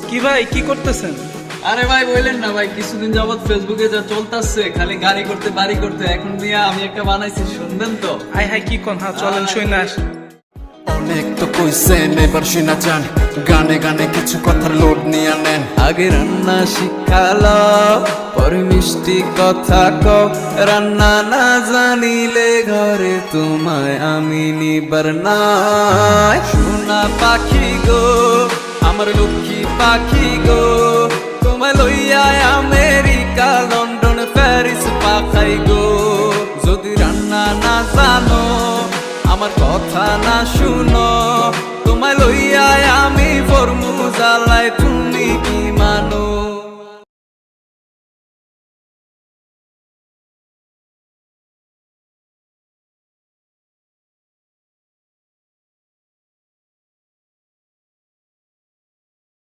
কি ভাই, কি করতেছেন? আরে ভাই বললেন না ভাই, কিছুদিন যাবত ফেসবুকে যা চলতেছে খালি গাড়ি করতে বাড়ি করতে, এখন নিয়ে আমি একটা বানাইছি, শুনবেন তো? হাই হাই, কি কোন? হ্যাঁ চলেন, শুই না আসি। অনেক তো কইছেন, এবার শুনা যান, গানে গানে কিছু কথার লোড নিয়ে নেন। আগে রান্না শিখালো, পরে মিষ্টি কথা কও, রান্না না জানিলে ঘরে তোমায় আমি নিবার নাই। সোনা পাখি গো, আমার লক্ষ্মী পাখি গো, তোমায় লইয়া আমেরিকা লন্ডন প্যারিস পাখাই গো। যদি রান্না না জানো, আমার কথা না শুনো, তোমায় লইয়া আমি ফরমু জ্বালাই।